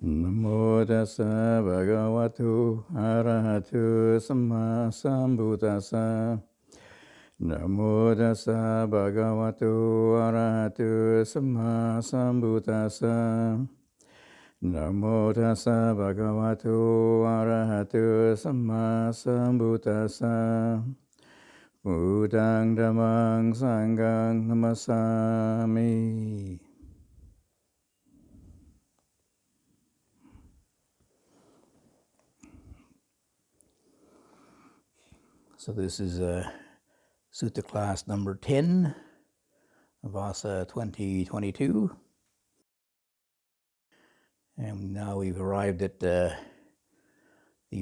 Namo tassa bhagavato arahato samma sambuddhassa. Namo tassa bhagavato arahato samma sambuddhassa. Namo tassa bhagavato arahato samma sambuddhassa. Buddhang dhammang sanghang namasami. So this is Sutta class number 10, Vasa 2022. And now we've arrived at the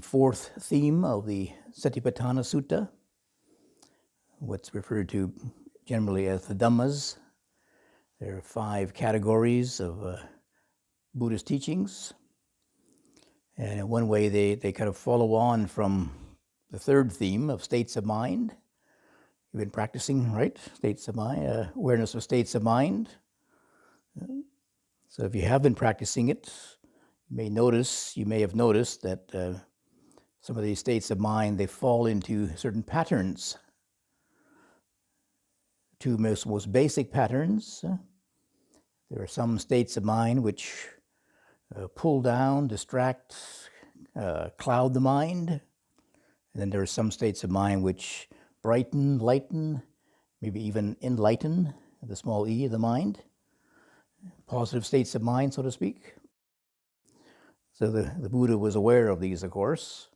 fourth theme of the Satipatthana Sutta, what's referred to generally as the Dhammas. There are 5 categories of Buddhist teachings. And in one way, they kind of follow on from the third theme of states of mind. You've been practicing, right? States of mind, awareness of states of mind. So if you have been practicing it, you may have noticed that some of these states of mind, they fall into certain patterns. 2 most basic patterns. There are some states of mind which pull down, distract, cloud the mind. And then there are some states of mind which brighten, lighten, maybe even enlighten the small e of the mind. Positive states of mind, so to speak. So the Buddha was aware of these, of course.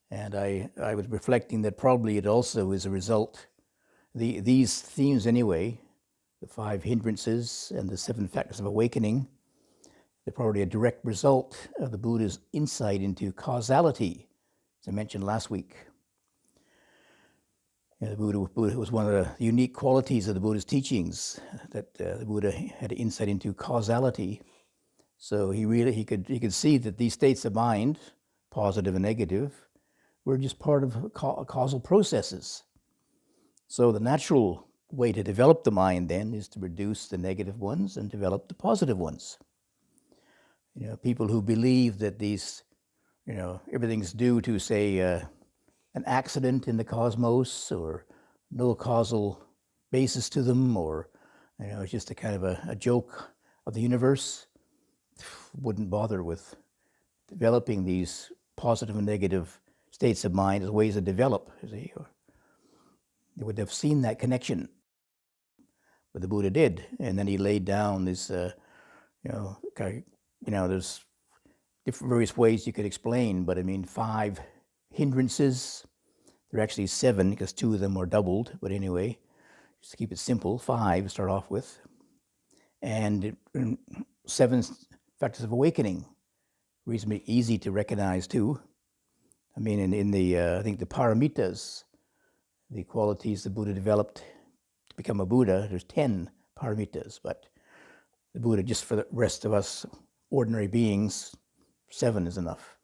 And I was reflecting that probably it also is a result, these themes anyway, the 5 hindrances and the 7 factors of awakening, they're probably a direct result of the Buddha's insight into causality, as I mentioned last week. The Buddha was one of the unique qualities of the Buddha's teachings, that the Buddha had insight into causality. So he could see that these states of mind, positive and negative, were just part of causal processes. So the natural way to develop the mind then is to reduce the negative ones and develop the positive ones. People who believe that these, everything's due to, say, an accident in the cosmos, or no causal basis to them, or it's just a kind of a joke of the universe, wouldn't bother with developing these positive and negative states of mind as ways to develop. They would have seen that connection, but the Buddha did, and then he laid down this, there's different various ways you could explain, but 5 hindrances. There are actually 7 because 2 of them are doubled, but anyway, just to keep it simple, 5 to start off with. And 7 factors of awakening, reasonably easy to recognize too. In the, I think the paramitas, the qualities the Buddha developed to become a Buddha, there's 10 paramitas, but the Buddha, just for the rest of us ordinary beings, 7 is enough.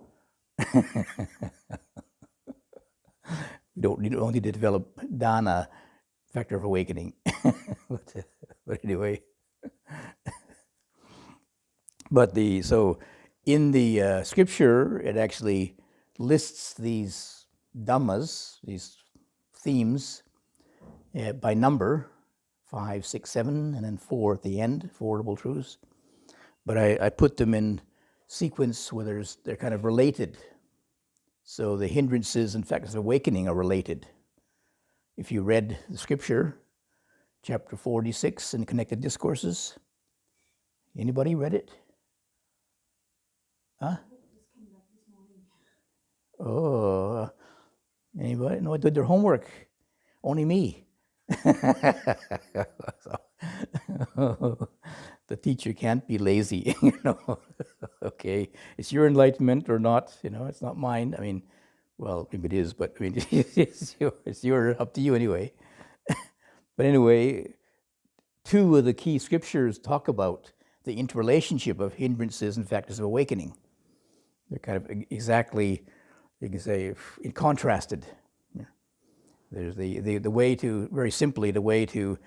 You don't need to develop dana, factor of awakening. but anyway. So in the scripture, it actually lists these dhammas, these themes, by number, 5, 6, 7, and then 4 at the end, 4 noble truths. But I put them in sequence where they're kind of related. So the hindrances and factors of awakening are related. If you read the scripture, chapter 46 in Connected Discourses, anybody read it? Huh? Oh, Anybody? No, I did their homework. Only me. The teacher can't be lazy, Okay, it's your enlightenment or not, it's not mine. I mean, well, maybe it is, but I mean, it's your up to you anyway. But anyway, two of the key scriptures talk about the interrelationship of hindrances and factors of awakening. They're kind of exactly, you can say, contrasted. There's the way to, very simply, the way to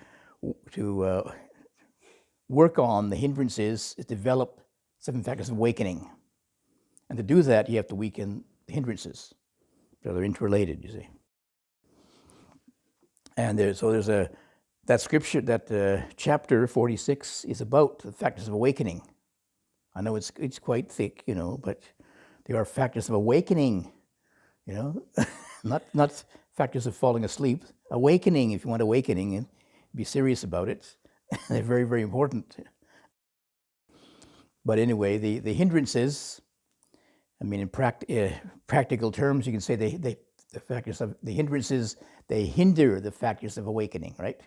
work on the hindrances is develop 7 factors of awakening. And to do that, you have to weaken the hindrances. So they're interrelated, you see. And there's that scripture, that chapter 46 is about the factors of awakening. I know it's quite thick, but they are factors of awakening, not factors of falling asleep. Awakening, if you want awakening, and be serious about it. They're very, very important. But anyway, the hindrances, I mean, in practical terms, you can say the factors of the hindrances, they hinder the factors of awakening, right?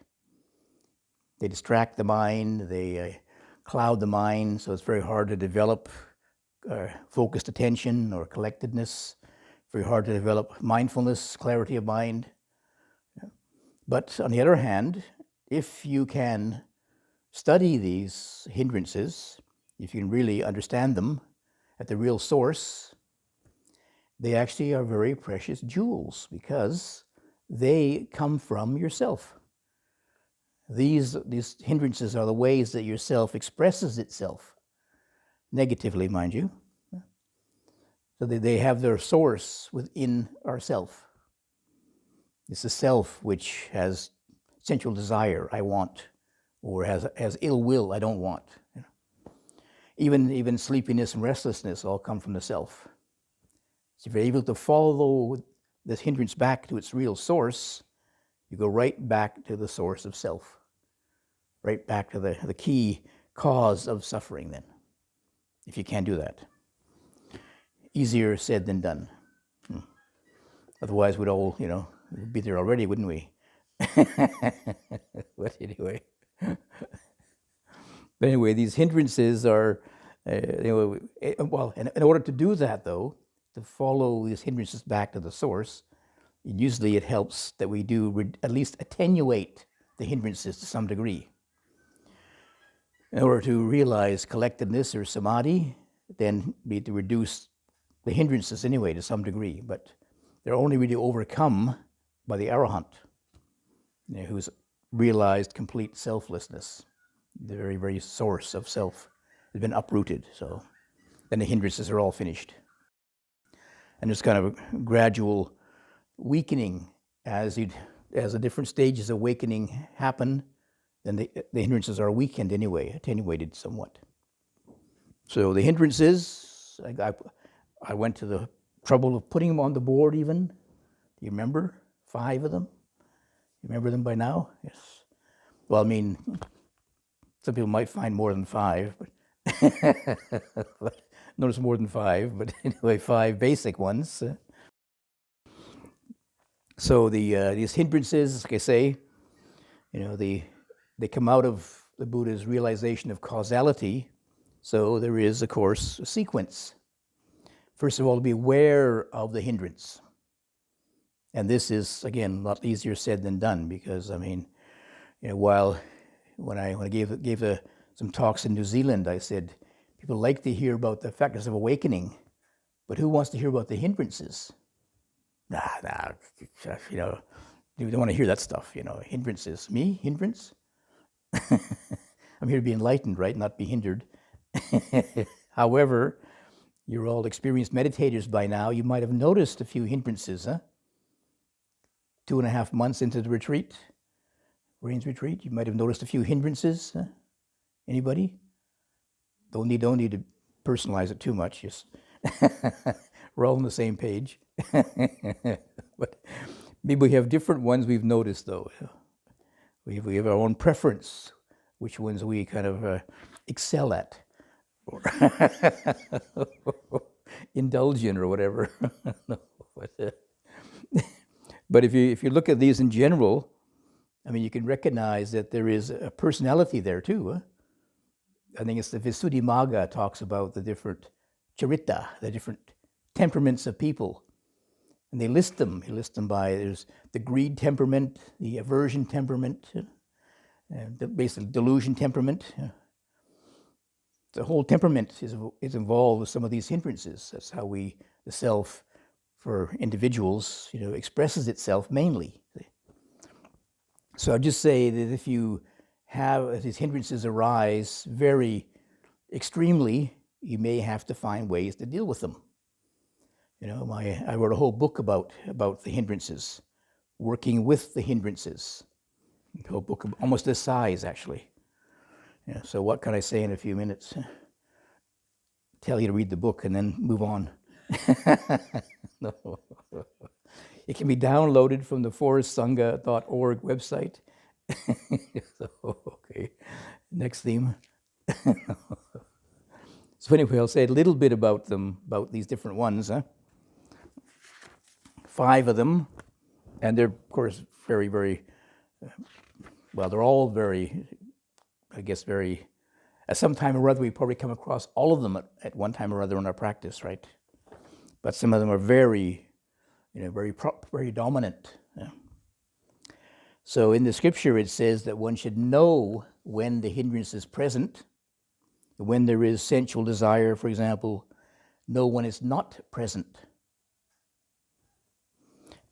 They distract the mind, they cloud the mind, so it's very hard to develop focused attention or collectedness, very hard to develop mindfulness, clarity of mind. But on the other hand, if you can study these hindrances, if you can really understand them at the real source, they actually are very precious jewels because they come from yourself. These hindrances are the ways that yourself expresses itself, negatively, mind you. So they have their source within ourself. It's the self which has sensual desire, I want, or has ill will, I don't want. Even sleepiness and restlessness all come from the self. So if you're able to follow this hindrance back to its real source, you go right back to the source of self, right back to the key cause of suffering then, if you can do that. Easier said than done. Otherwise we'd all, be there already, wouldn't we? But anyway. But anyway, these hindrances are, well, in order to do that though, to follow these hindrances back to the source, usually it helps that we do at least attenuate the hindrances to some degree. In order to realize collectedness or samadhi, then we need to reduce the hindrances anyway to some degree, but they're only really overcome by the arahant, who's realized complete selflessness. The very, very source of self has been uprooted, so then the hindrances are all finished. And there's kind of a gradual weakening as the different stages of awakening happen, then the hindrances are weakened anyway, attenuated somewhat. So the hindrances, I went to the trouble of putting them on the board even. Do you remember 5 of them? You remember them by now? Yes. Well, I mean, some people might find more than 5, but notice more than 5, but anyway, 5 basic ones. So these hindrances, like I say, they come out of the Buddha's realization of causality. So there is, of course, a sequence. First of all, to be aware of the hindrance. And this is, again, a lot easier said than done because, I mean, while when I gave some talks in New Zealand, I said, people like to hear about the factors of awakening, but who wants to hear about the hindrances? Nah, you don't want to hear that stuff, hindrances. Me? Hindrance? I'm here to be enlightened, right? Not be hindered. However, you're all experienced meditators by now. You might have noticed a few hindrances, huh? 2.5 months into the retreat, Rains retreat, you might have noticed a few hindrances. Huh? Anybody? Don't need to personalize it too much. Just we're all on the same page. But maybe we have different ones we've noticed, though. We have our own preference, which ones we kind of excel at, or indulge in, or whatever. No, but, But if you look at these in general, I mean, you can recognize that there is a personality there too. Huh? I think it's the Visuddhimagga talks about the different charita, the different temperaments of people. And they list them. He lists them by, there's the greed temperament, the aversion temperament, basically delusion temperament. The whole temperament is involved with some of these hindrances. That's how the self for individuals, expresses itself mainly. So I'll just say that if you have these hindrances arise very extremely, you may have to find ways to deal with them. I wrote a whole book about the hindrances, working with the hindrances. A whole book almost this size, actually. So what can I say in a few minutes? Tell you to read the book and then move on. No. It can be downloaded from the forestsangha.org website. So, okay, next theme. So anyway, I'll say a little bit about them, about these different ones. 5 of them, and they're, of course, very, very, well, they're all very, I guess, very, at some time or other, we probably come across all of them at one time or other in our practice, right? But some of them are very, very dominant. Yeah. So in the scripture, it says that one should know when the hindrance is present, when there is sensual desire, for example, know when it's not present.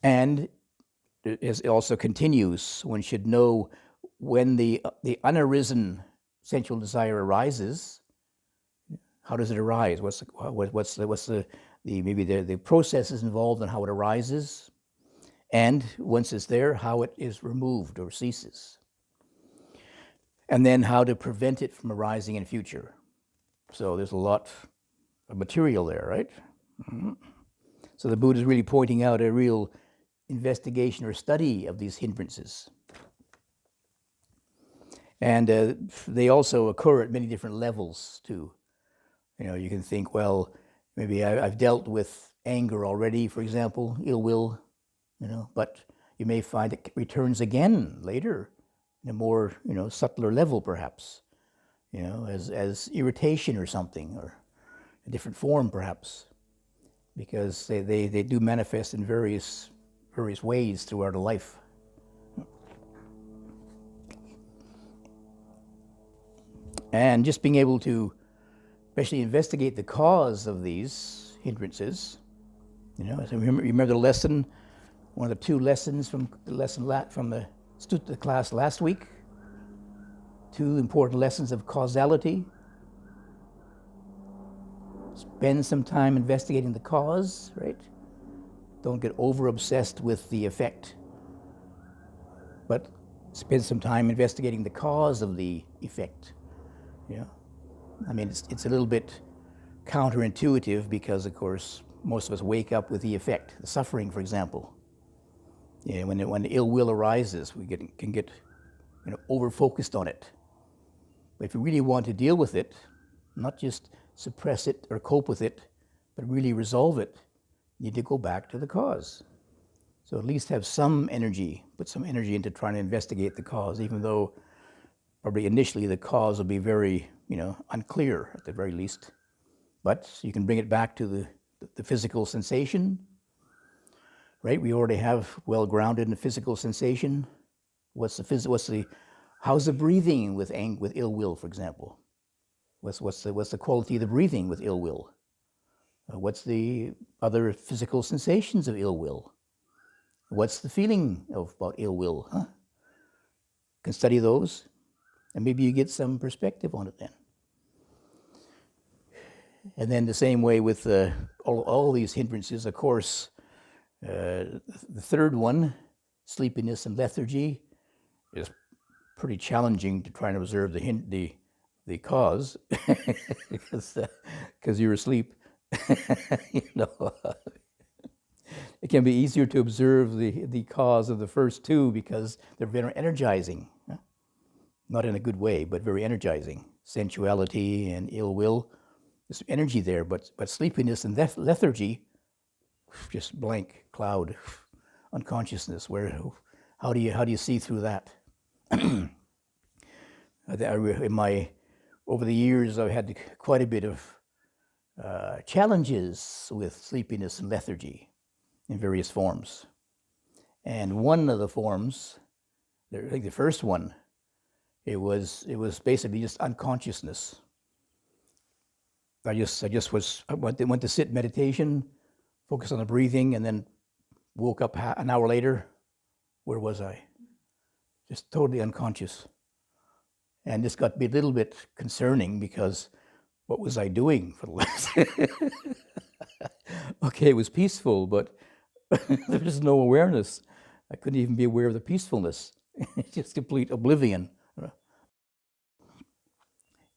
And it also continues, one should know when the unarisen sensual desire arises. How does it arise? What's the maybe the processes involved in how it arises, and once it's there, how it is removed or ceases, and then how to prevent it from arising in future. So there's a lot of material there, right? Mm-hmm. So the Buddha is really pointing out a real investigation or study of these hindrances. And they also occur at many different levels too. You can think, well, maybe I've dealt with anger already, for example, ill will, but you may find it returns again later in a more, subtler level perhaps, as irritation or something, or a different form perhaps, because they do manifest in various ways throughout a life. And just being able to especially investigate the cause of these hindrances. So remember the lesson, one of the 2 lessons from the class last week, 2 important lessons of causality. Spend some time investigating the cause, right? Don't get over-obsessed with the effect, but spend some time investigating the cause of the effect. I mean, it's a little bit counterintuitive because, of course, most of us wake up with the effect, the suffering, for example. When ill will arises, we can get over-focused on it. But if you really want to deal with it, not just suppress it or cope with it, but really resolve it, you need to go back to the cause. So at least have some energy, put some energy into trying to investigate the cause, even though probably initially the cause will be very, unclear at the very least. But you can bring it back to the physical sensation, right? We already have well grounded in the physical sensation. How's the breathing with ill will, for example? What's the quality of the breathing with ill will? What's the other physical sensations of ill will? What's the feeling about ill will? You can study those, and maybe you get some perspective on it then. And then the same way with all these hindrances, of course, the third one, sleepiness and lethargy, is pretty challenging to try and observe the cause because you're asleep. It can be easier to observe the cause of the first 2 because they're very energizing. Not in a good way, but very energizing. Sensuality and ill will. There's energy there, but sleepiness and lethargy, just blank cloud unconsciousness. How do you see through that? Over the years, I've had quite a bit of challenges with sleepiness and lethargy in various forms. And one of the forms, I think the first one, it was basically just unconsciousness. I went to sit meditation, focus on the breathing, and then woke up an hour later. Where was I? Just totally unconscious. And this got me a little bit concerning, because what was I doing for the last? Okay, it was peaceful, but there was no awareness. I couldn't even be aware of the peacefulness. Just complete oblivion.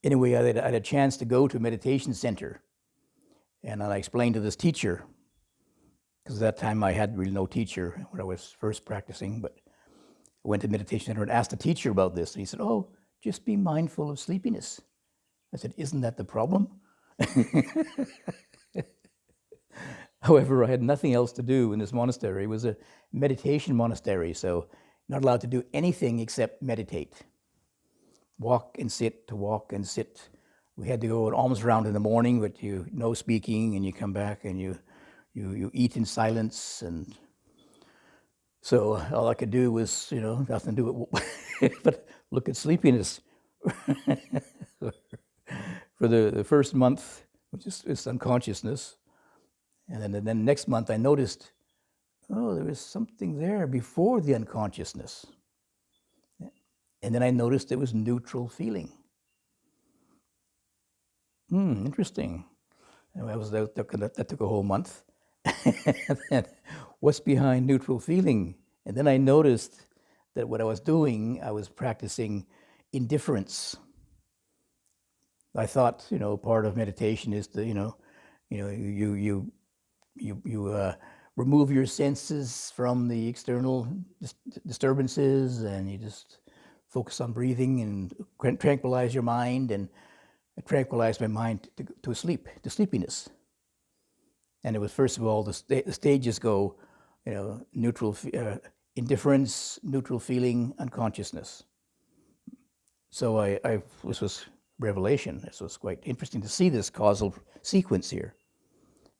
Anyway, I had a chance to go to a meditation center, and I explained to this teacher, because at that time I had really no teacher when I was first practicing, but I went to the meditation center and asked the teacher about this, and he said, "Oh, just be mindful of sleepiness." I said, "Isn't that the problem?" However, I had nothing else to do in this monastery. It was a meditation monastery, so not allowed to do anything except meditate. Walk and sit, to walk and sit. We had to go an alms round in the morning, but no speaking, and you come back and you eat in silence. And so all I could do was, nothing to do but look at sleepiness. For the first month, it's unconsciousness. And then next month I noticed, there was something there before the unconsciousness. And then I noticed it was neutral feeling. Interesting. And that took a whole month. And then, what's behind neutral feeling? And then I noticed that what I was doing, I was practicing indifference. I thought, part of meditation is to, you remove your senses from the external disturbances, and you just focus on breathing and tranquilize your mind, and tranquilize my mind to sleepiness. And it was, first of all, the stages go, neutral, indifference, neutral feeling, unconsciousness. So this was revelation. This was quite interesting to see this causal sequence here.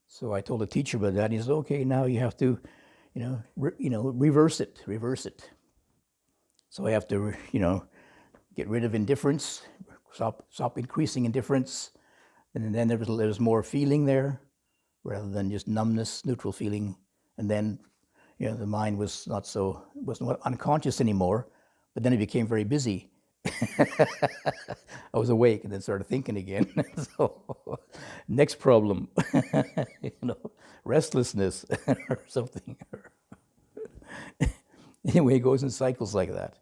So I told the teacher about that, and he said, "Okay, now you have to, reverse it. So I have to, get rid of indifference, stop increasing indifference, and then there was more feeling there, rather than just numbness, neutral feeling, and then, the mind wasn't unconscious anymore, but then it became very busy." I was awake and then started thinking again. So, next problem, restlessness or something. Anyway, it goes in cycles like that.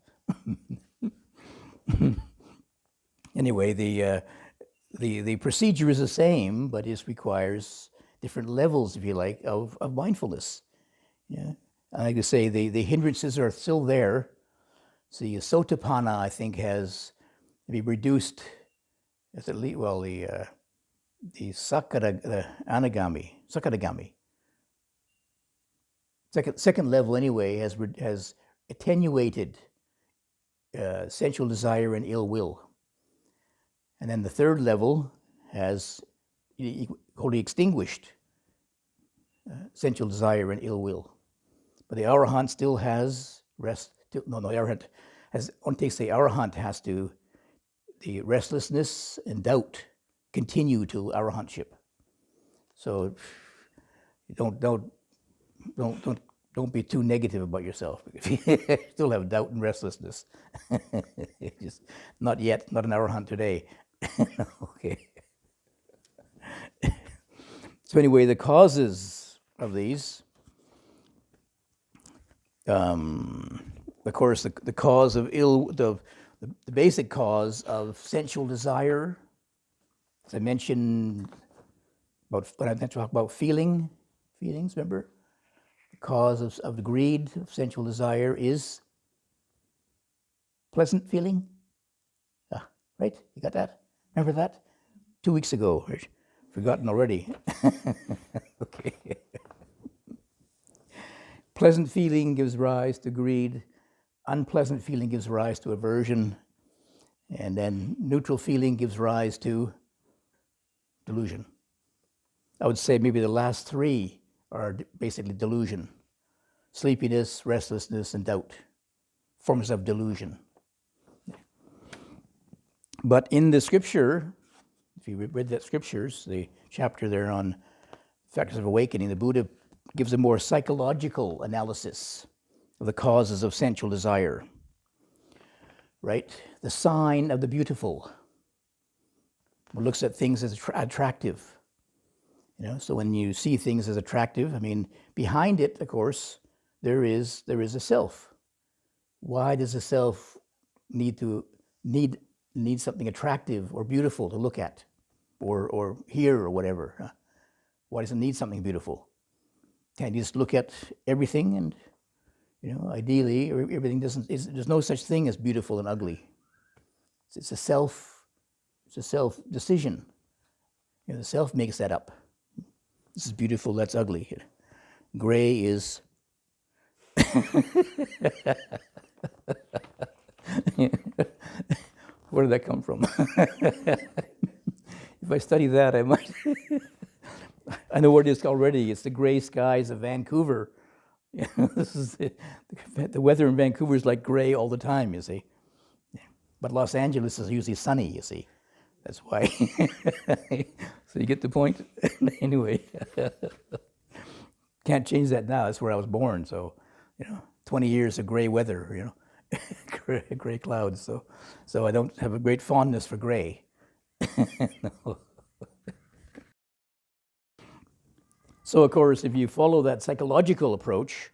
Anyway, the procedure is the same, but it requires different levels, if you like, of mindfulness. Yeah, I like to say the hindrances are still there. So the Sotapanna, I think, has maybe reduced, the Sakadagami. Second level anyway has attenuated sensual desire and ill will, and then the third level has wholly extinguished sensual desire and ill will. But the Arahant still has rest. The Arahant has, one takes the Arahant has to, the restlessness and doubt continue to Arahantship. So don't be too negative about yourself. If you still have doubt and restlessness, just not yet, not an Arahant today. Okay. So anyway, the causes of these. Of course, the cause of the basic cause of sensual desire, as I mentioned when I talked about feelings, remember? The cause of the greed, of sensual desire is pleasant feeling. Right? You got that? Remember that? 2 weeks ago. Right? Forgotten already. Okay. Pleasant feeling gives rise to greed. Unpleasant feeling gives rise to aversion. And then neutral feeling gives rise to delusion. I would say maybe the last three are basically delusion. Sleepiness, restlessness, and doubt. Forms of delusion. But in the scripture, if you read the scriptures, the chapter there on factors of awakening, the Buddha gives a more psychological analysis of the causes of sensual desire. Right? The sign of the beautiful. One looks at things as attractive. So when you see things as attractive, behind it, of course, there is a self. Why does the self need something attractive or beautiful to look at, or hear, or whatever? Why does it need something beautiful? Can't you just look at everything and, ideally, everything doesn't. There's no such thing as beautiful and ugly. It's a self decision. The self makes that up. This is beautiful. That's ugly. Gray is. Where did that come from? If I study that, I might. I know where it is already. It's the gray skies of Vancouver. This is the weather in Vancouver is like gray all the time, you see. But Los Angeles is usually sunny, you see. That's why. So you get the point? Anyway. Can't change that now. That's where I was born. So, 20 years of gray weather, gray clouds. So I don't have a great fondness for gray. No. So, of course, if you follow that psychological approach,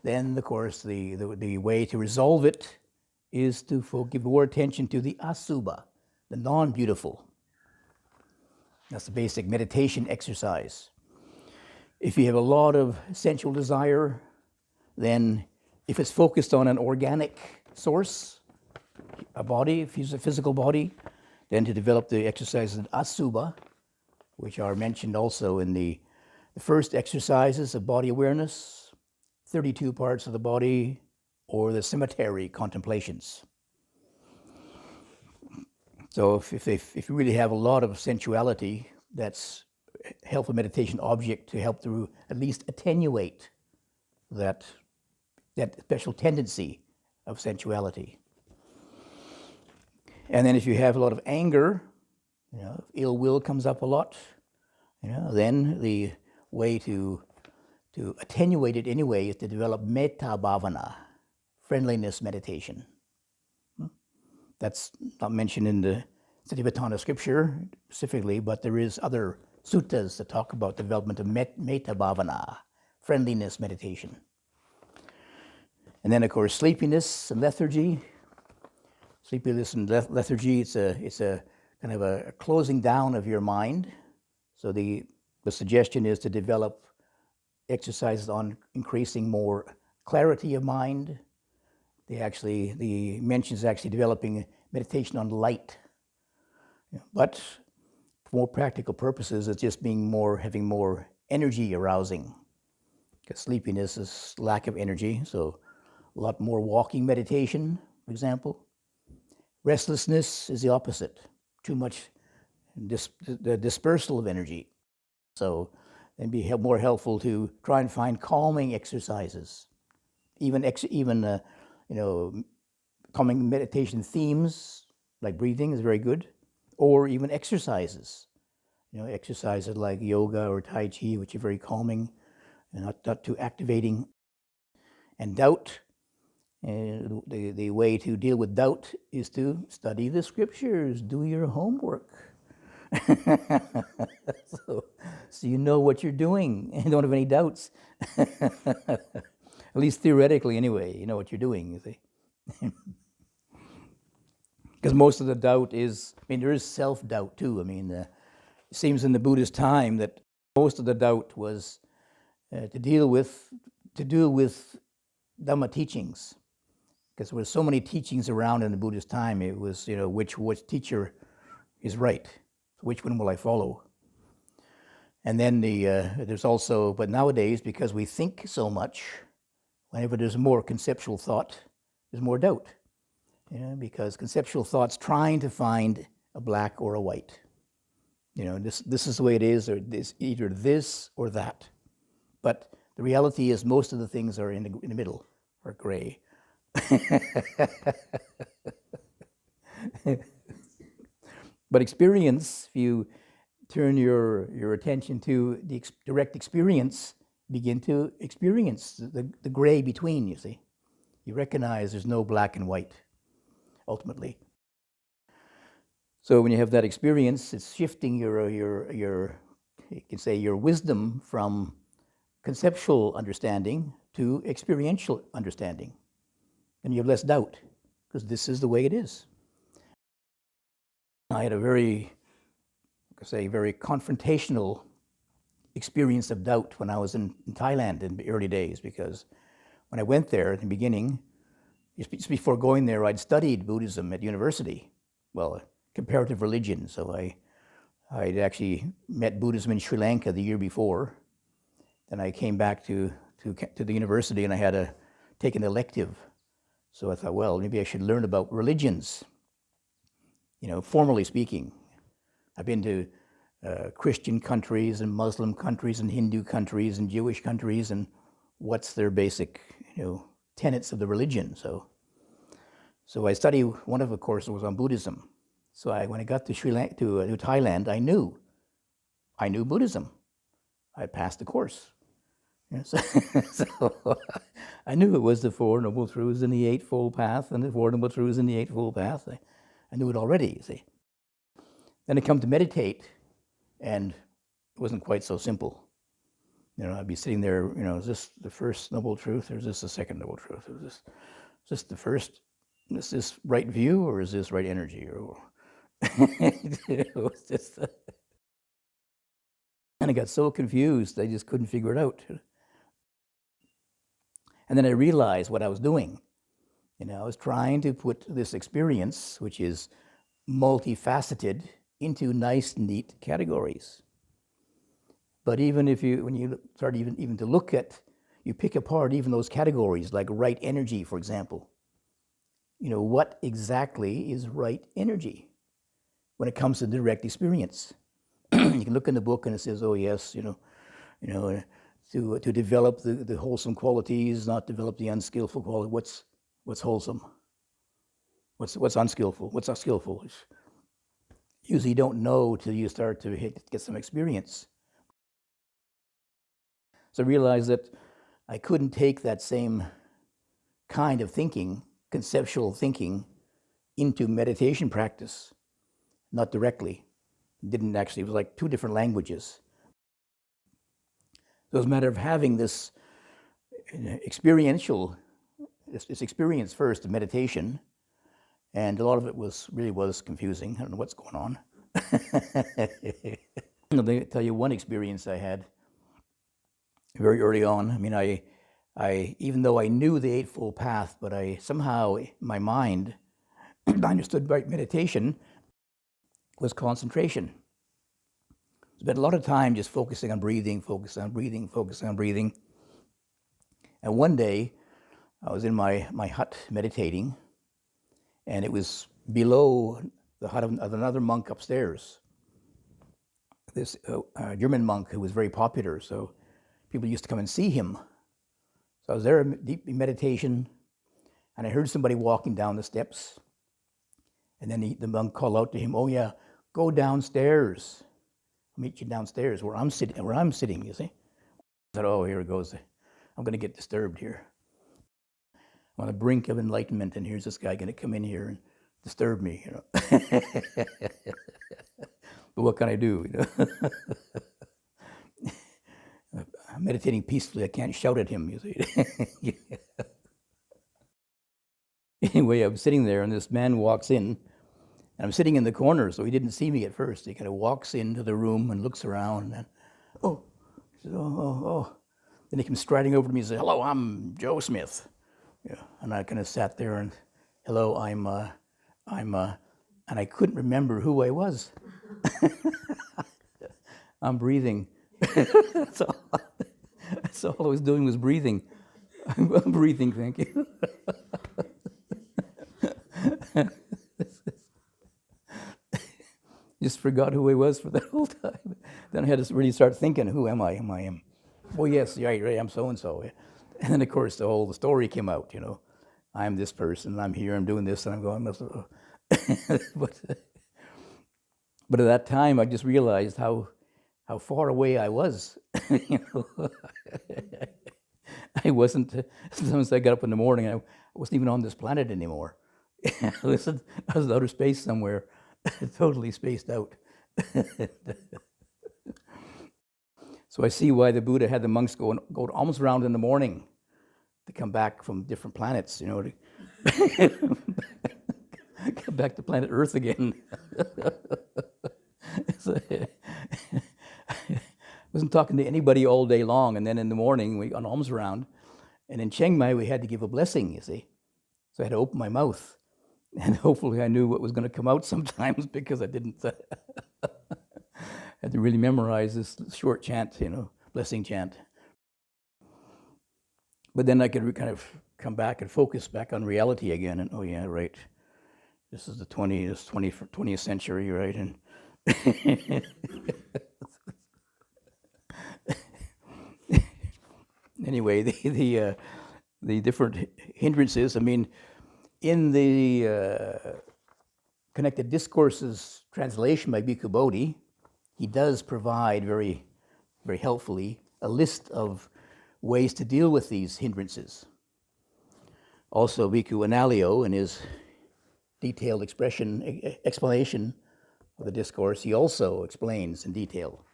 then, of course, the way to resolve it is to give more attention to the asubha, the non-beautiful. That's the basic meditation exercise. If you have a lot of sensual desire, then if it's focused on an organic source, a body, if it's a physical body, then to develop the exercises of asubha, which are mentioned also in the first exercises of body awareness, 32 parts of the body, or the cemetery contemplations. So if you really have a lot of sensuality, that's a helpful meditation object to help to at least attenuate that special tendency of sensuality. And then if you have a lot of anger, ill will comes up a lot, then the way to attenuate it anyway is to develop metta bhavana, friendliness meditation. That's not mentioned in the Satipatthana scripture specifically, but there is other suttas that talk about development of metta bhavana, friendliness meditation. And then, of course, sleepiness and lethargy. Sleepiness and lethargy, it's a kind of a closing down of your mind. So the suggestion is to develop exercises on increasing more clarity of mind. The mention is actually developing meditation on light. But for more practical purposes, it's just having more energy arousing. Because sleepiness is lack of energy, so a lot more walking meditation, for example. Restlessness is the opposite, too much the dispersal of energy. So it'd be more helpful to try and find calming exercises, even calming meditation themes like breathing is very good, or even exercises, exercises like yoga or Tai Chi, which are very calming and not too activating. And doubt, the way to deal with doubt is to study the scriptures, do your homework. so you know what you're doing and don't have any doubts. At least theoretically anyway, you know what you're doing, you see. Because most of the doubt is, there is self-doubt too. It seems in the Buddha's time that most of the doubt was to do with Dhamma teachings. Because there were so many teachings around in the Buddha's time, it was, which teacher is right? Which one will I follow? And then there's also, but nowadays, because we think so much, Whenever there's more conceptual thought, there's more doubt. Because conceptual thought's trying to find a black or a white. This is the way it is, or this, either this or that. But the reality is most of the things are in the middle, or gray. But experience, if you turn your attention to the direct experience, begin to experience the gray between, you see. You recognize there's no black and white, ultimately. So when you have that experience, it's shifting your you can say your wisdom from conceptual understanding to experiential understanding. And you have less doubt, because this is the way it is. I had a very confrontational experience of doubt when I was in Thailand in the early days, because when I went there in the beginning, just before going there, I'd studied Buddhism at university, comparative religion. So I'd actually met Buddhism in Sri Lanka the year before. Then I came back to the university and I had to take an elective. So I thought, well, maybe I should learn about religions, formally speaking. I've been to Christian countries and Muslim countries and Hindu countries and Jewish countries, and what's their basic, tenets of the religion. So I studied, one of the courses was on Buddhism. So when I got to Thailand, I knew Buddhism. I passed the course. So I knew it was the Four Noble Truths and the Eightfold Path, and the Four Noble Truths and the Eightfold Path. I knew it already, you see. Then I come to meditate, and it wasn't quite so simple. I'd be sitting there, is this the first noble truth, or is this the second noble truth? Is this the first? Is this right view, or is this right energy? It was just, and I got so confused, I just couldn't figure it out. And then I realized what I was doing. I was trying to put this experience, which is multifaceted, into nice, neat categories. But even when you start even to look at, you pick apart even those categories, like right energy, for example. What exactly is right energy when it comes to direct experience? You can look in the book and it says, oh yes, to develop the wholesome qualities, not develop the unskillful quality. What's wholesome? What's unskillful? What's unskillful? Usually you don't know till you start to get some experience. So I realized that I couldn't take that same kind of thinking, conceptual thinking, into meditation practice, not directly. It was like two different languages. So it was a matter of having this experiential, this experience first of meditation, and a lot of it really was confusing. I don't know what's going on. Let me tell you one experience I had very early on. I even though I knew the Eightfold Path, but I somehow, in my mind, I understood right meditation was concentration. I spent a lot of time just focusing on breathing. And one day, I was in my hut meditating, and it was below the hut of another monk upstairs. This German monk who was very popular, so people used to come and see him. So I was there deep in meditation, and I heard somebody walking down the steps. And then the monk called out to him, "Oh yeah, go downstairs. I'll meet you downstairs where I'm sitting, you see." I thought, oh, here it goes. I'm going to get disturbed here. I'm on the brink of enlightenment, and here's this guy going to come in here and disturb me, But what can I do, I'm meditating peacefully. I can't shout at him, you see. Anyway, I'm sitting there, and this man walks in, and I'm sitting in the corner, so he didn't see me at first. He kind of walks into the room and looks around, and then, he says, oh. Then he comes striding over to me and says, "Hello, I'm Joe Smith." Yeah, and I kind of sat there and, "Hello, I'm," and I couldn't remember who I was. I'm breathing. So all I was doing was breathing. I'm breathing, thank you. Just forgot who I was for the whole time. Then I had to really start thinking, who am I? Oh yes, right, I'm so and so. And then of course the whole story came out. I'm this person. I'm here. I'm doing this, and I'm going. but at that time, I just realized how far away I was. I wasn't. Sometimes I got up in the morning, I wasn't even on this planet anymore. I was in outer space somewhere, totally spaced out. So I see why the Buddha had the monks go almost around in the morning to come back from different planets, to come back to planet Earth again. So, I wasn't talking to anybody all day long, and then in the morning we got alms around, and in Chiang Mai we had to give a blessing, you see. So I had to open my mouth, and hopefully I knew what was going to come out sometimes, because I didn't. Had to really memorize this short chant, blessing chant. But then I could kind of come back and focus back on reality again, and oh yeah, right. This is the 20th century, right? And anyway, the different hindrances. I mean, in the Connected Discourses translation by Bhikkhu Bodhi, he does provide very, very helpfully a list of ways to deal with these hindrances. Also, Bhikkhu Analayo, in his detailed explanation of the discourse, he also explains in detail.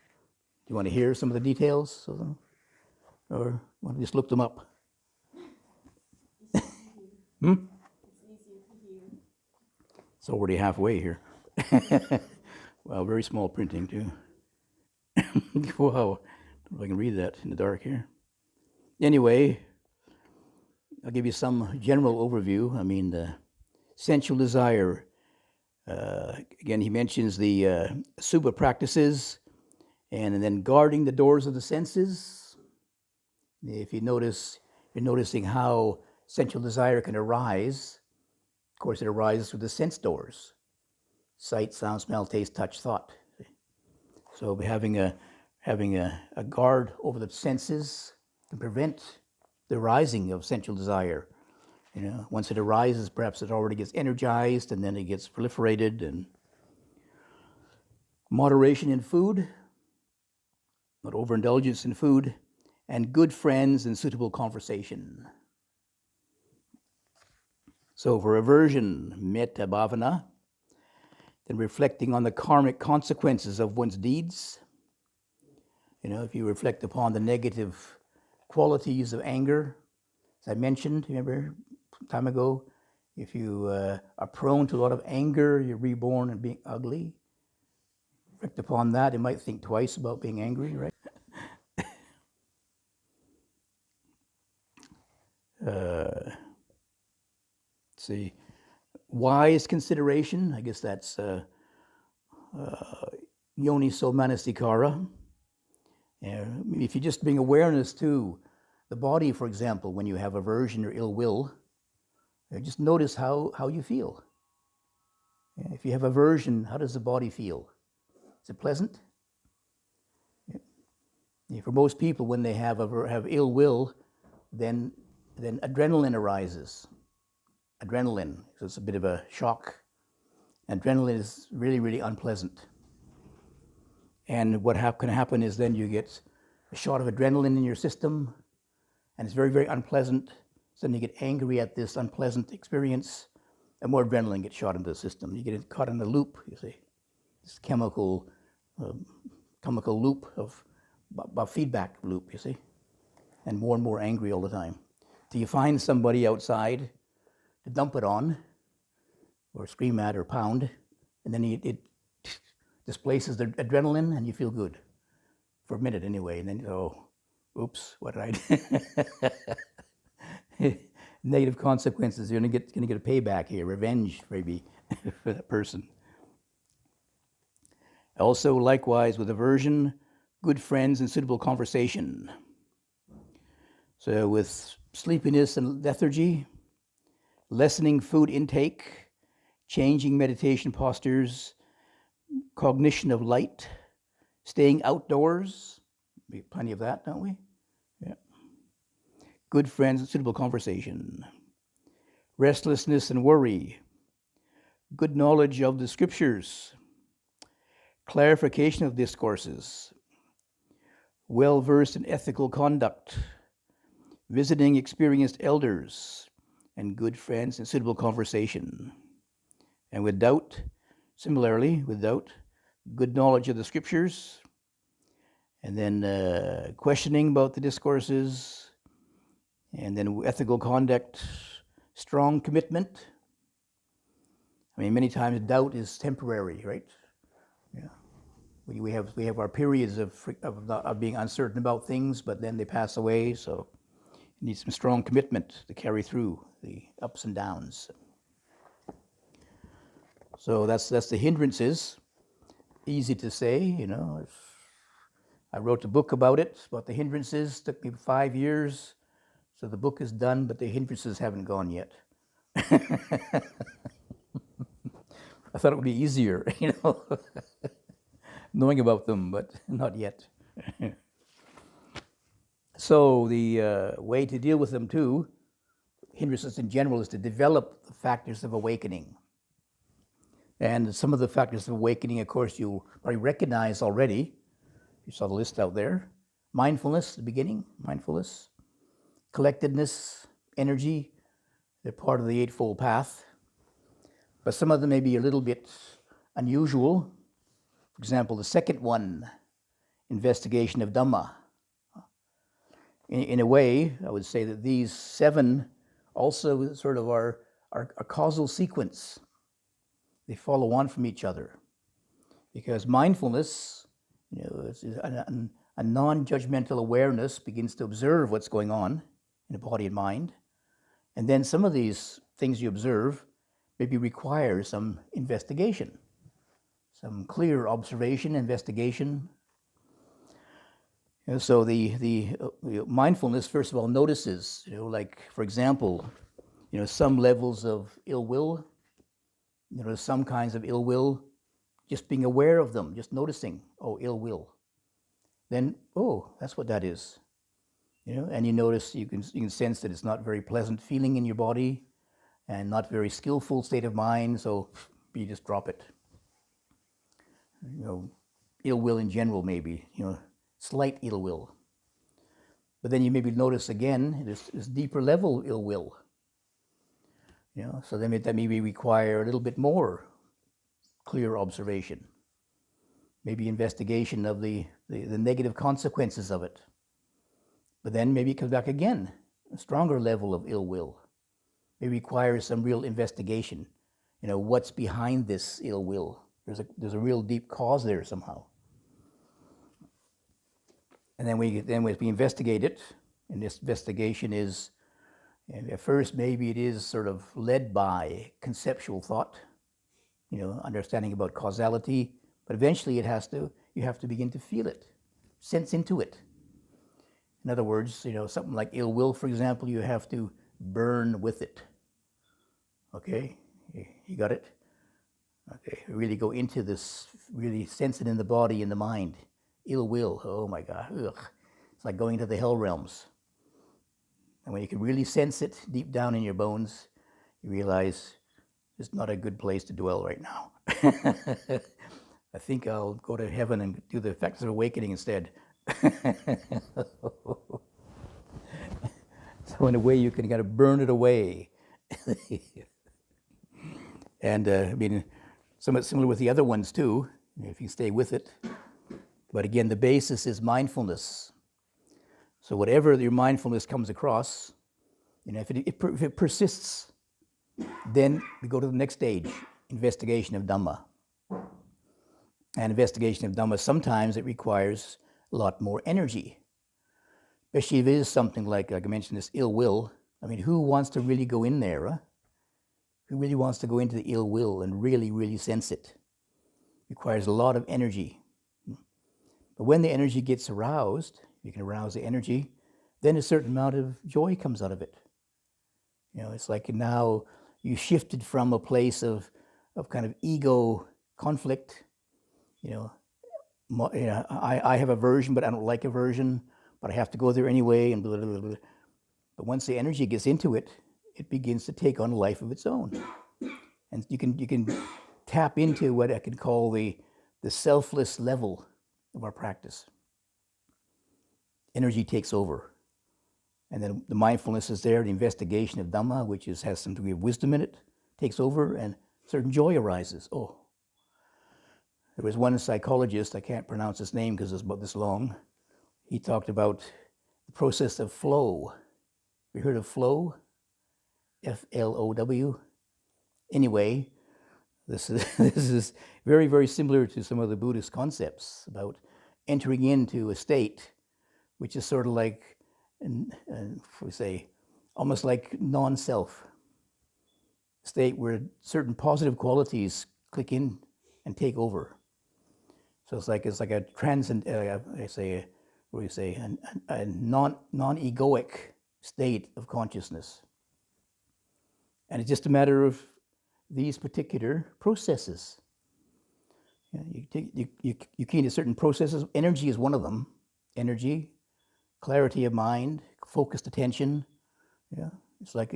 Do you want to hear some of the details of them? Or you want to just look them up? It's already halfway here. Well, very small printing too. Wow, if I can read that in the dark here. Anyway, I'll give you some general overview. I mean, the sensual desire. Again, he mentions the Subha practices, and then guarding the doors of the senses. If you notice, you're noticing how sensual desire can arise. Of course, it arises through the sense doors: sight, sound, smell, taste, touch, thought. So having a guard over the senses can prevent the rising of sensual desire. Once it arises, perhaps it already gets energized, and then it gets proliferated. And moderation in food, not overindulgence in food, and good friends and suitable conversation. So for aversion, metta bhavana, then reflecting on the karmic consequences of one's deeds. If you reflect upon the negative qualities of anger, as I mentioned, remember some time ago, if you are prone to a lot of anger, you're reborn and being ugly. Reflect upon that, you might think twice about being angry, right? Let's see, wise consideration, I guess that's yoniso manasikara. If you just bring awareness to the body, for example, when you have aversion or ill will, just notice how you feel. If you have aversion, how does the body feel? Is it pleasant? For most people, when they have ill will, then adrenaline arises. Adrenaline, so it's a bit of a shock. Adrenaline is really, really unpleasant. And what can happen is then you get a shot of adrenaline in your system, and it's very, very unpleasant. So then you get angry at this unpleasant experience, and more adrenaline gets shot into the system. You get caught in a loop, you see, this chemical loop of feedback loop, you see, and more angry all the time. Till you find somebody outside to dump it on, or scream at, or pound, and then it displaces the adrenaline, and you feel good for a minute anyway. And then, oops, what did I do? Negative consequences. You're gonna get a payback here, revenge maybe for that person. Also, likewise with aversion, good friends and suitable conversation. So with sleepiness and lethargy, lessening food intake, changing meditation postures, cognition of light, staying outdoors. We have plenty of that, don't we? Yeah. Good friends and suitable conversation. Restlessness and worry. Good knowledge of the scriptures. Clarification of discourses. Well-versed in ethical conduct. Visiting experienced elders. And good friends and suitable conversation. And with doubt, similarly, with doubt, good knowledge of the scriptures, and then questioning about the discourses, and then ethical conduct, strong commitment. I mean, many times doubt is temporary, right? Yeah. We have our periods of being uncertain about things, but then they pass away, so you need some strong commitment to carry through the ups and downs. So that's the hindrances. Easy to say, you know. I wrote a book about it, about the hindrances. Took me 5 years. So the book is done, but the hindrances haven't gone yet. I thought it would be easier, you know, knowing about them, but not yet. So the way to deal with them too, hindrances in general, is to develop the factors of awakening. And some of the factors of awakening, of course, you probably recognize already. You saw the list out there. Mindfulness, the beginning, mindfulness. Collectedness, energy, they're part of the Eightfold Path. But some of them may be a little bit unusual. For example, the second one, investigation of Dhamma. In a way, I would say that these 7 also sort of are a causal sequence. They follow on from each other. Because mindfulness, you know, is a non-judgmental awareness begins to observe what's going on in the body and mind. And then some of these things you observe maybe require some investigation, some clear observation, investigation. You know, so the mindfulness, first of all, notices, you know, like, for example, you know, some levels of ill will, you know, some kinds of ill will, just being aware of them, just noticing, oh, ill will. Then, oh, that's what that is. You know, and you notice, you can sense that it's not very pleasant feeling in your body and not very skillful state of mind, so you just drop it. You know, ill will in general maybe, you know, slight ill will. But then you maybe notice again, this deeper level ill will. You know, so then that maybe require a little bit more clear observation. Maybe investigation of the negative consequences of it. But then maybe it comes back again, a stronger level of ill will. It requires some real investigation. You know, what's behind this ill will? There's a real deep cause there somehow. And then we investigate it, and this investigation is, and at first maybe it is sort of led by conceptual thought, you know, understanding about causality, but eventually you have to begin to feel it, sense into it. In other words, you know, something like ill will, for example, you have to burn with it. Okay, you got it? Okay, really go into this, really sense it in the body and the mind. Ill will, oh my God, ugh. It's like going to the hell realms. And when you can really sense it deep down in your bones, you realize it's not a good place to dwell right now. I think I'll go to heaven and do the factors of awakening instead. So in a way, you can kind of burn it away. And I mean, somewhat similar with the other ones too, if you stay with it. But again, the basis is mindfulness. So whatever your mindfulness comes across, you know, if it persists, then we go to the next stage, investigation of Dhamma. And investigation of Dhamma, sometimes it requires a lot more energy. Especially if it is something like I mentioned, this ill will. I mean, who wants to really go in there? Huh? Who really wants to go into the ill will and really, really sense it? It requires a lot of energy. But when the energy gets aroused, you can arouse the energy, then a certain amount of joy comes out of it. It's like now you shifted from a place of kind of ego conflict. I have aversion, but I don't like aversion, but I have to go there anyway, and blah, blah, blah, blah. But once the energy gets into it, it begins to take on a life of its own. And you can tap into what I can call the selfless level of our practice. Energy takes over. And then the mindfulness is there, the investigation of Dhamma, which has some degree of wisdom in it, takes over, and certain joy arises. Oh. There was one psychologist, I can't pronounce his name because it's about this long. He talked about the process of flow. Have you heard of flow? F-L-O-W? Anyway, this is very, very similar to some of the Buddhist concepts about entering into a state which is sort of like, we say, almost like non-self. State where certain positive qualities click in and take over. So it's like a transcend. A non-egoic state of consciousness, and it's just a matter of these particular processes. You key into certain processes. Energy is one of them. Energy, clarity of mind, focused attention. Yeah, it's like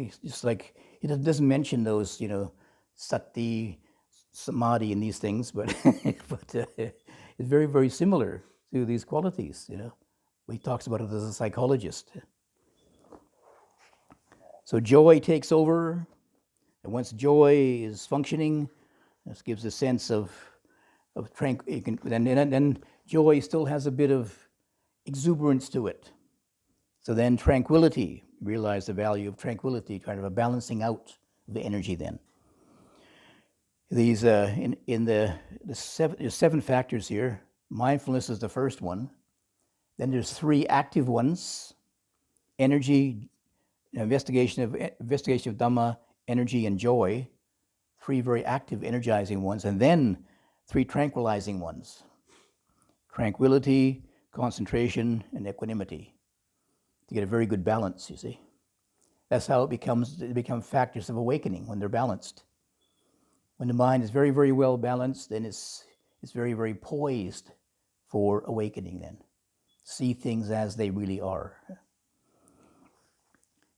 it doesn't mention those, sati, samadhi, and these things, but it's very, very similar to these qualities. He talks about it as a psychologist. So joy takes over, and once joy is functioning, this gives a sense of tranquility. Then joy still has a bit of exuberance to it. So then tranquility, realize the value of tranquility, kind of a balancing out of the energy then. These there's 7 factors here. Mindfulness is the first one. Then there's 3 active ones: energy, investigation of Dhamma, energy, and joy. 3 very active, energizing ones, and then 3 tranquilizing ones: tranquility, concentration, and equanimity. To get a very good balance, you see. That's how they become factors of awakening when they're balanced. When the mind is very, very well balanced, then it's very, very poised for awakening then. See things as they really are.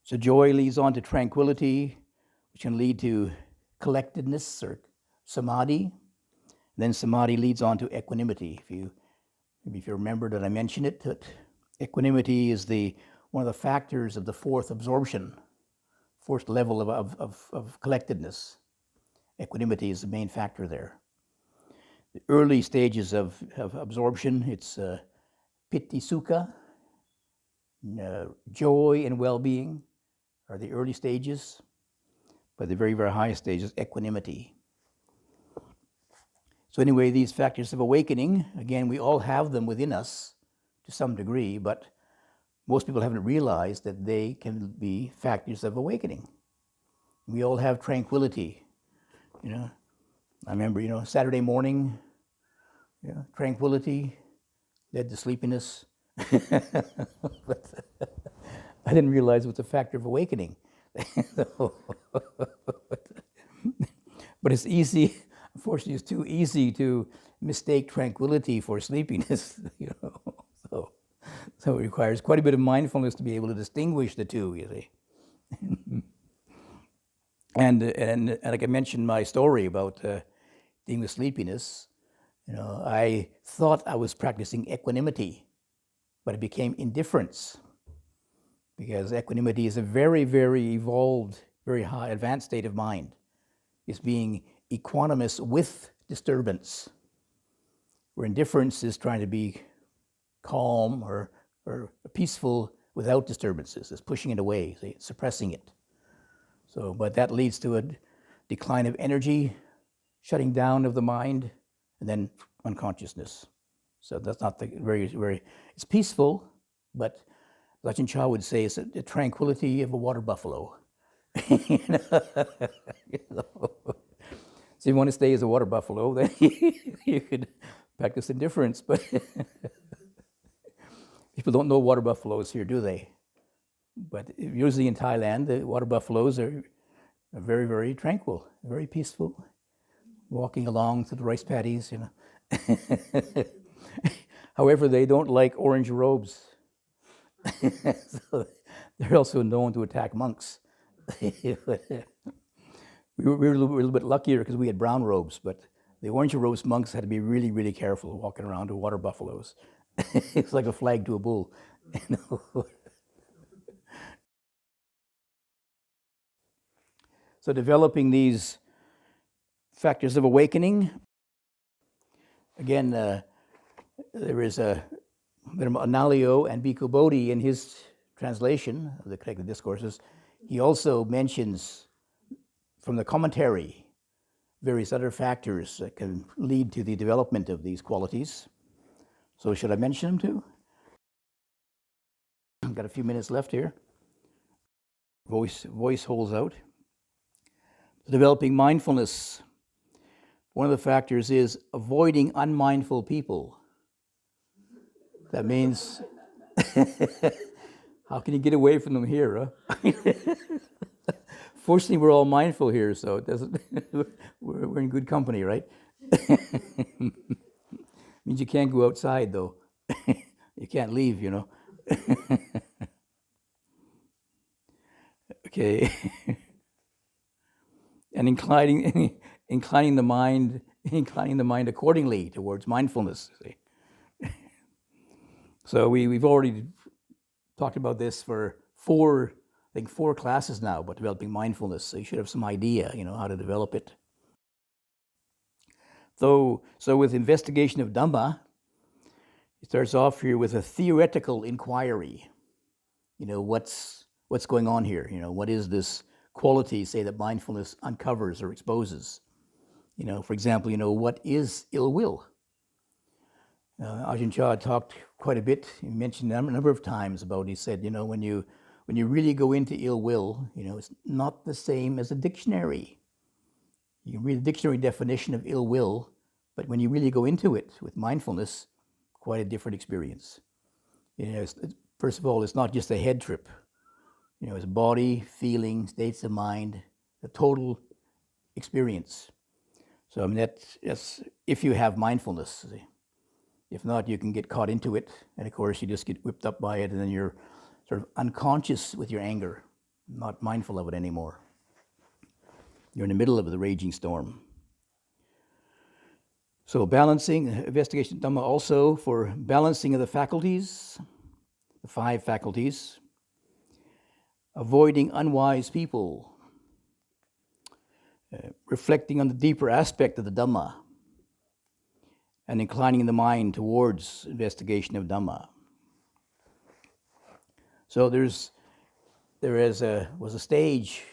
So joy leads on to tranquility, which can lead to collectedness or samadhi. Then samadhi leads on to equanimity. If you remember that I mentioned it, that equanimity is one of the factors of the 4th absorption, 4th level of collectedness. Equanimity is the main factor there. The early stages of absorption, it's piti sukha, joy and well-being are the early stages, but the very, very highest stage is equanimity. So anyway, these factors of awakening, again, we all have them within us to some degree, but most people haven't realized that they can be factors of awakening. We all have tranquility. I remember, Saturday morning, tranquility led to sleepiness. But I didn't realize it was a factor of awakening. But it's easy, unfortunately, it's too easy to mistake tranquility for sleepiness, So it requires quite a bit of mindfulness to be able to distinguish the two, you see. And like I mentioned my story about dealing with sleepiness, I thought I was practicing equanimity, but it became indifference, because equanimity is a very, very evolved, very high, advanced state of mind. It's being equanimous with disturbance, where indifference is trying to be calm or peaceful without disturbances. It's pushing it away, suppressing it. So, but that leads to a decline of energy, shutting down of the mind, and then unconsciousness. So that's not the very, it's peaceful, but Ajahn Chah would say it's the tranquility of a water buffalo. So if you want to stay as a water buffalo, then you could practice indifference, but people don't know water buffaloes here, do they? But usually in Thailand, the water buffaloes are very, very tranquil, very peaceful, walking along through the rice paddies, you know. However, they don't like orange robes. So they're also known to attack monks. we were a little bit luckier because we had brown robes, but the orange robes monks had to be really, really careful walking around with water buffaloes. It's like a flag to a bull. You know? So developing these factors of awakening, again, there is Analayo and Bhikkhu Bodhi in his translation of the Connected Discourses. He also mentions from the commentary various other factors that can lead to the development of these qualities. So should I mention them too? I've got a few minutes left here. Voice holds out. Developing mindfulness. One of the factors is avoiding unmindful people. That means, how can you get away from them here? Huh? Fortunately, we're all mindful here, so it doesn't. We're in good company, right? Means you can't go outside, though. You can't leave, you know. Okay. And inclining the mind accordingly towards mindfulness. See? So we've already talked about this for four classes now about developing mindfulness. So you should have some idea, you know, how to develop it. So with investigation of Dhamma, it starts off here with a theoretical inquiry. You know, what's going on here? You know, what is this quality, say, that mindfulness uncovers or exposes? You know, for example, you know, what is ill will? Ajahn Chah talked quite a bit. He mentioned a number of times about. He said, you know, when you really go into ill will, you know, it's not the same as a dictionary. You can read the dictionary definition of ill will, but when you really go into it with mindfulness, quite a different experience. You know, first of all, it's not just a head trip. You know, it's body, feeling, states of mind, the total experience. So I mean, that's if you have mindfulness. See? If not, you can get caught into it, and of course, you just get whipped up by it, and then you're sort of unconscious with your anger, not mindful of it anymore. You're in the middle of the raging storm. So balancing, investigation Dhamma also for balancing of the faculties, the 5 faculties, avoiding unwise people, reflecting on the deeper aspect of the Dhamma, and inclining the mind towards investigation of Dhamma. So there was a stage,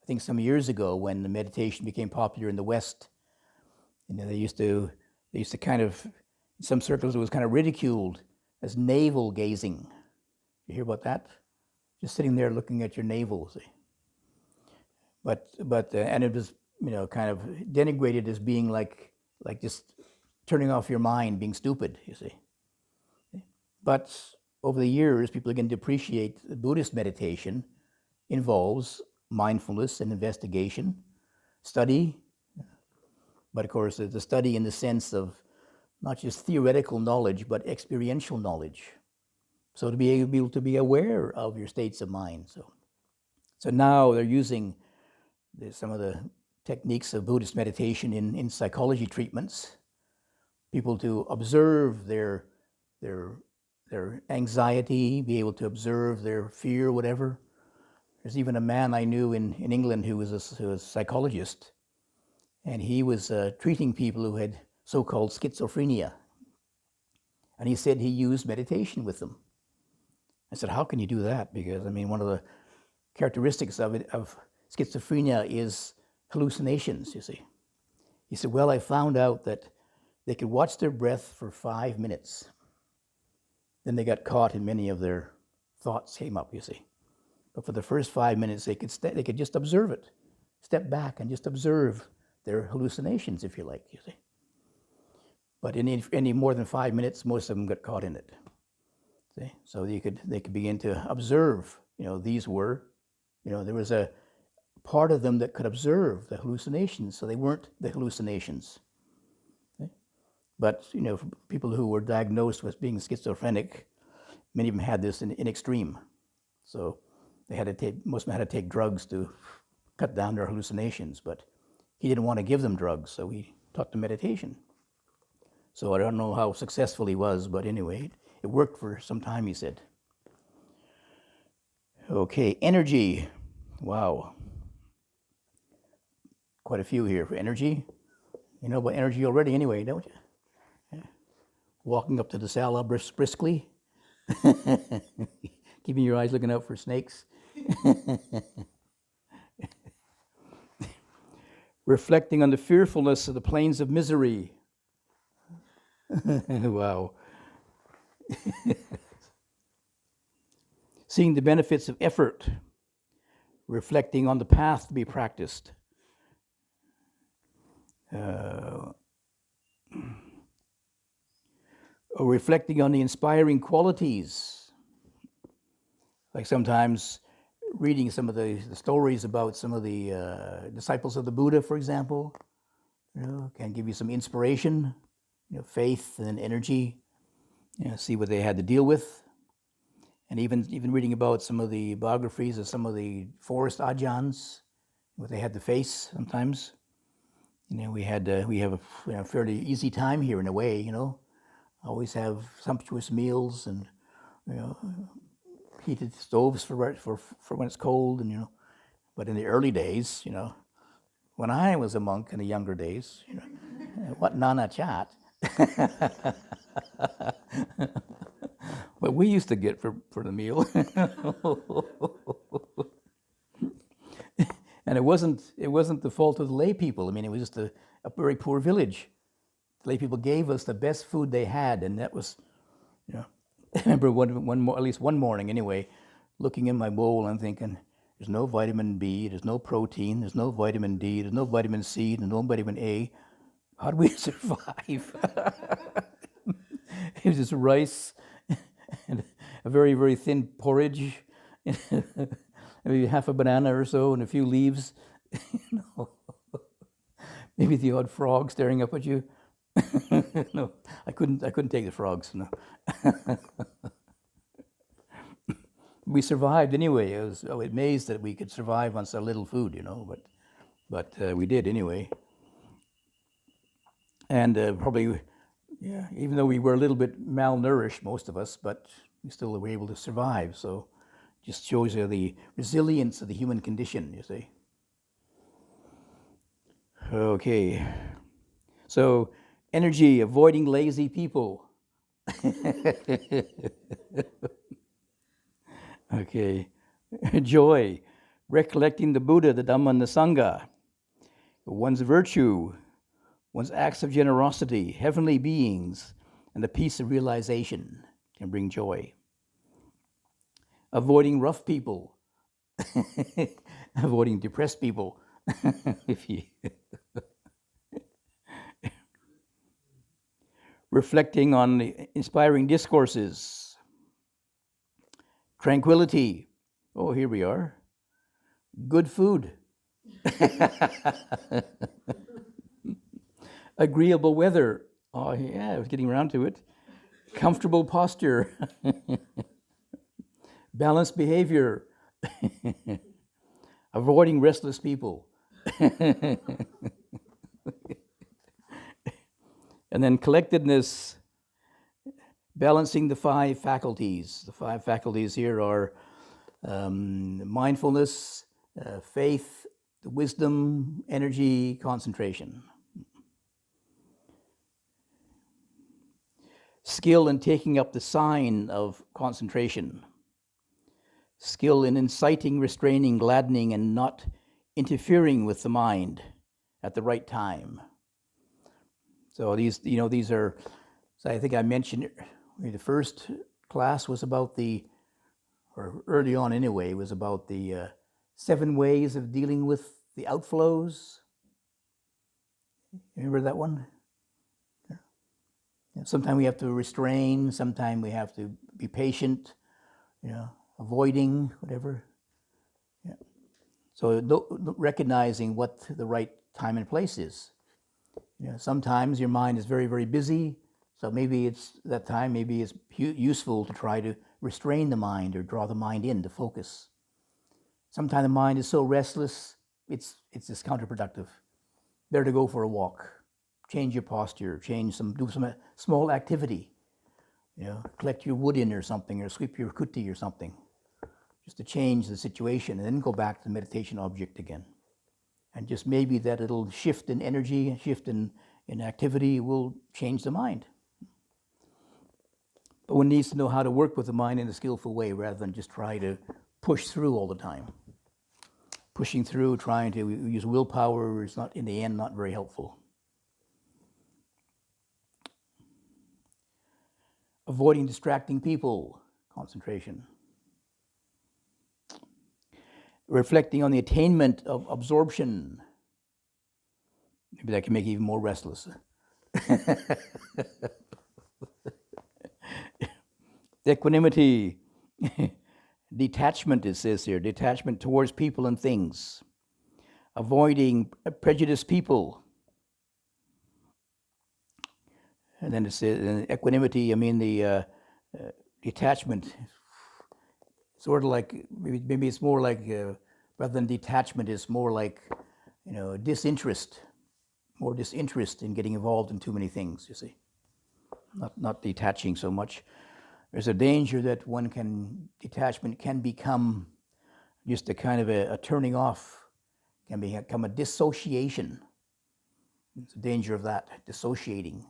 I think some years ago, when the meditation became popular in the West. You know, they used to kind of, in some circles, it was kind of ridiculed as navel gazing. You hear about that? Just sitting there looking at your navel, see. But and it was, you know, kind of denigrated as being like just turning off your mind, being stupid, you see. But over the years, people begin to appreciate that Buddhist meditation involves mindfulness and investigation, study, but of course it's a study in the sense of not just theoretical knowledge, but experiential knowledge. So to be able to be aware of your states of mind. So now they're using some of the techniques of Buddhist meditation in psychology treatments. People to observe their anxiety, be able to observe their fear, whatever. There's even a man I knew in England who was a psychologist, and he was treating people who had so-called schizophrenia. And he said he used meditation with them. I said, how can you do that? Because, I mean, one of the characteristics of schizophrenia is hallucinations, you see. He said, well, I found out that they could watch their breath for 5 minutes. Then they got caught and many of their thoughts came up, you see. But for the first 5 minutes, they could just observe it, step back and just observe their hallucinations, if you like, you see. But any more than 5 minutes, most of them got caught in it. See? So they could begin to observe, these were, there was a part of them that could observe the hallucinations, so they weren't the hallucinations. Okay? But, for people who were diagnosed with being schizophrenic, many of them had this in extreme. So they had to most of them had to take drugs to cut down their hallucinations, but he didn't want to give them drugs, so he taught them meditation. So I don't know how successful he was, but anyway, it worked for some time, he said. Okay, energy. Wow. Quite a few here for energy. You know about energy already anyway, don't you? Yeah. Walking up to the sala briskly. Keeping your eyes looking out for snakes. Reflecting on the fearfulness of the plains of misery. Wow. Seeing the benefits of effort. Reflecting on the path to be practiced. Or reflecting on the inspiring qualities. Like sometimes reading some of the stories about some of the disciples of the Buddha, for example, can give you some inspiration, faith and energy, see what they had to deal with. And even reading about some of the biographies of some of the forest ajahns, what they had to face sometimes. We have a fairly easy time here in a way, Always have sumptuous meals and, heated stoves for when it's cold, and But in the early days, when I was a monk in the younger days, what nana chat. What we used to get for the meal. And it wasn't the fault of the lay people. I mean, it was just a very poor village. The lay people gave us the best food they had, and that was, I remember at least one morning anyway, looking in my bowl and thinking, there's no vitamin B, there's no protein, there's no vitamin D, there's no vitamin C, there's no vitamin A. How do we survive? It was just rice and a very, very thin porridge, maybe half a banana or so and a few leaves. Maybe the odd frog staring up at you. No, I couldn't take the frogs. No. We survived anyway. I was amazed that we could survive on so little food, but we did anyway. And probably, even though we were a little bit malnourished, most of us, but we still were able to survive. So just shows you the resilience of the human condition, you see. Okay. So energy, avoiding lazy people. Okay. Joy, recollecting the Buddha, the Dhamma, and the Sangha. One's virtue, one's acts of generosity, heavenly beings, and the peace of realization can bring joy. Avoiding rough people, avoiding depressed people. Reflecting on the inspiring discourses. Tranquility. Oh, here we are. Good food. Agreeable weather. Oh, yeah, I was getting around to it. Comfortable posture. Balanced behavior. Avoiding restless people. And then collectedness, balancing the five faculties. The five faculties here are mindfulness, faith, wisdom, energy, concentration. Skill in taking up the sign of concentration. Skill in inciting, restraining, gladdening, and not interfering with the mind at the right time. So these are, so I think I mentioned, the first class was about or early on anyway, was about the 7 ways of dealing with the outflows. You remember that one? Sometimes we have to restrain, sometimes we have to be patient, avoiding, whatever. Yeah. So recognizing what the right time and place is. Sometimes your mind is very, very busy, so maybe it's that time, maybe it's useful to try to restrain the mind or draw the mind in to focus. Sometimes the mind is so restless, it's just counterproductive. Better to go for a walk, change your posture, do some small activity, collect your wood in or something, or sweep your kuti or something, just to change the situation, and then go back to the meditation object again. And just maybe that little shift in energy, shift in activity will change the mind. But one needs to know how to work with the mind in a skillful way rather than just try to push through all the time. Pushing through, trying to use willpower is not, in the end, not very helpful. Avoiding distracting people, concentration. Reflecting on the attainment of absorption. Maybe that can make you even more restless. Equanimity. Detachment, it says here, detachment towards people and things. Avoiding prejudiced people. And then it says equanimity, the detachment, sort of like, maybe it's more like, rather than detachment, it's more like, disinterest, more disinterest in getting involved in too many things, you see. Not detaching so much. There's a danger that detachment can become just a kind of a turning off, can become a dissociation. It's a danger of that, dissociating.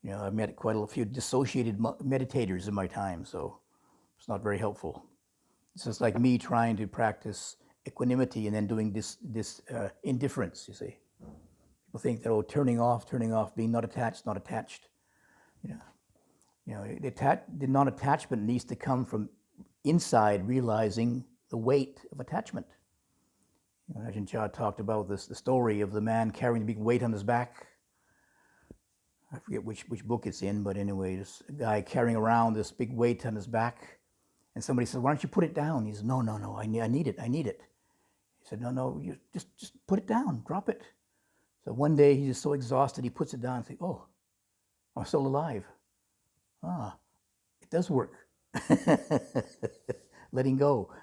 I've met quite a few dissociated meditators in my time, so it's not very helpful. It's just like me trying to practice equanimity and then doing this indifference, you see. People think that, turning off, being not attached. The non-attachment needs to come from inside realizing the weight of attachment. Ajahn Chah talked about the story of the man carrying the big weight on his back. I forget which book it's in, but anyway, this guy carrying around this big weight on his back, and somebody said, "Why don't you put it down?" He said, "No, I need it. He said, "No, you just put it down, drop it." So one day he's so exhausted, he puts it down and says, "Oh, I'm still alive. It does work." Letting go.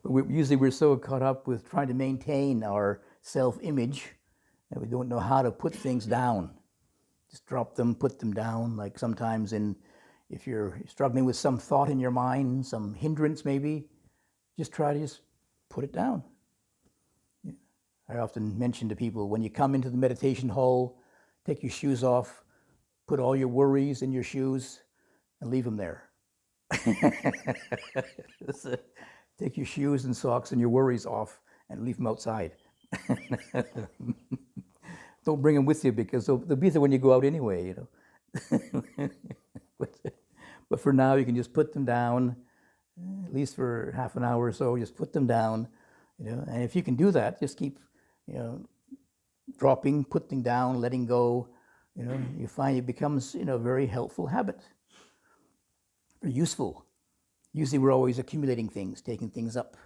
Usually we're so caught up with trying to maintain our self-image that we don't know how to put things down. Just drop them, put them down. Like sometimes if you're struggling with some thought in your mind, some hindrance maybe, just try to just put it down. Yeah. I often mention to people, when you come into the meditation hall, take your shoes off, put all your worries in your shoes, and leave them there. Take your shoes and socks and your worries off and leave them outside. Don't bring them with you, because they'll be there when you go out anyway, But for now, you can just put them down, at least for half an hour or so. Just put them down, And if you can do that, just keep, dropping, putting down, letting go. You find it becomes, a very helpful habit, very useful. Usually, we're always accumulating things, taking things up,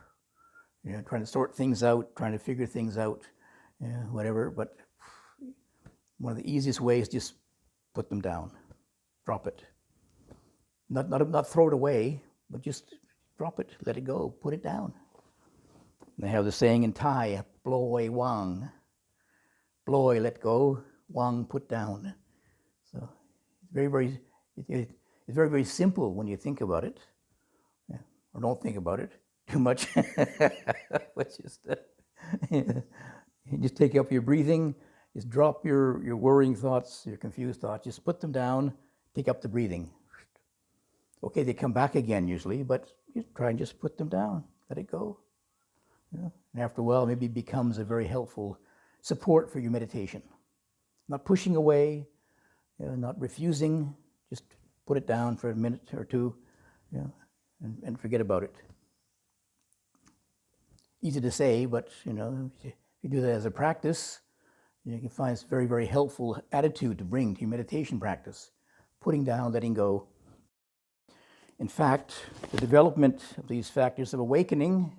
trying to sort things out, trying to figure things out, whatever. But one of the easiest ways, just put them down, drop it. Not throw it away, but just drop it, let it go, put it down. They have the saying in Thai, "Ploi wang." Ploi, let go, wang, put down. So it's very, very simple when you think about it, or don't think about it too much. But just take up your breathing. Just drop your worrying thoughts, your confused thoughts. Just put them down. Take up the breathing. Okay, they come back again usually, but you try and just put them down. Let it go. And after a while, maybe it becomes a very helpful support for your meditation. Not pushing away, not refusing. Just put it down for a minute or two, and forget about it. Easy to say, but if you do that as a practice, You can find it's a very, very helpful attitude to bring to your meditation practice, putting down, letting go. In fact, the development of these factors of awakening,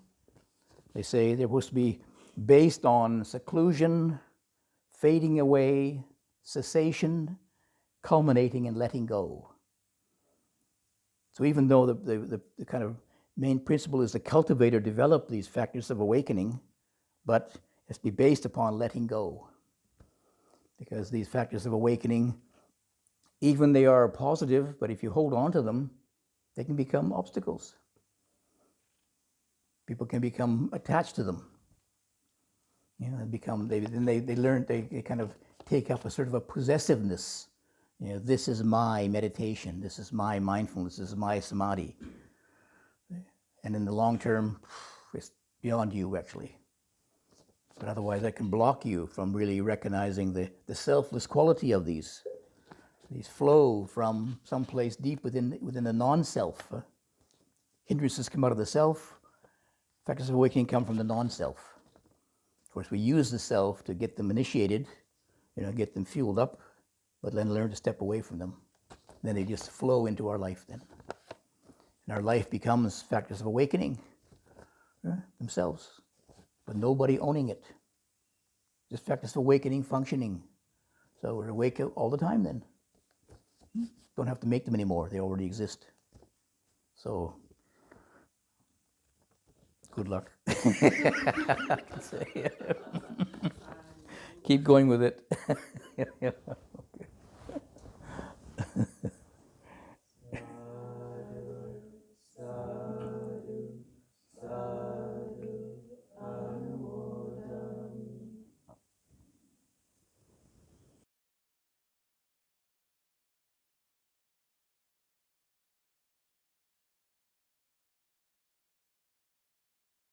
they say they're supposed to be based on seclusion, fading away, cessation, culminating in letting go. So even though the kind of main principle is the cultivator develop these factors of awakening, but it has to be based upon letting go. Because these factors of awakening, even they are positive, but if you hold on to them, they can become obstacles. People can become attached to them. You know, they learn, they kind of take up a sort of a possessiveness. You know, this is my meditation, this is my mindfulness, this is my samadhi. And in the long term, it's beyond you, actually. But otherwise, that can block you from really recognizing the selfless quality of these flow from someplace deep within the non-self. Hindrances come out of the self. Factors of awakening come from the non-self. Of course, we use the self to get them initiated, get them fueled up, but then learn to step away from them. Then they just flow into our life then. And our life becomes factors of awakening themselves, but nobody owning it. Just factors of awakening functioning. So we're awake all the time then. Don't have to make them anymore, they already exist. So, good luck. I can say. Keep going with it.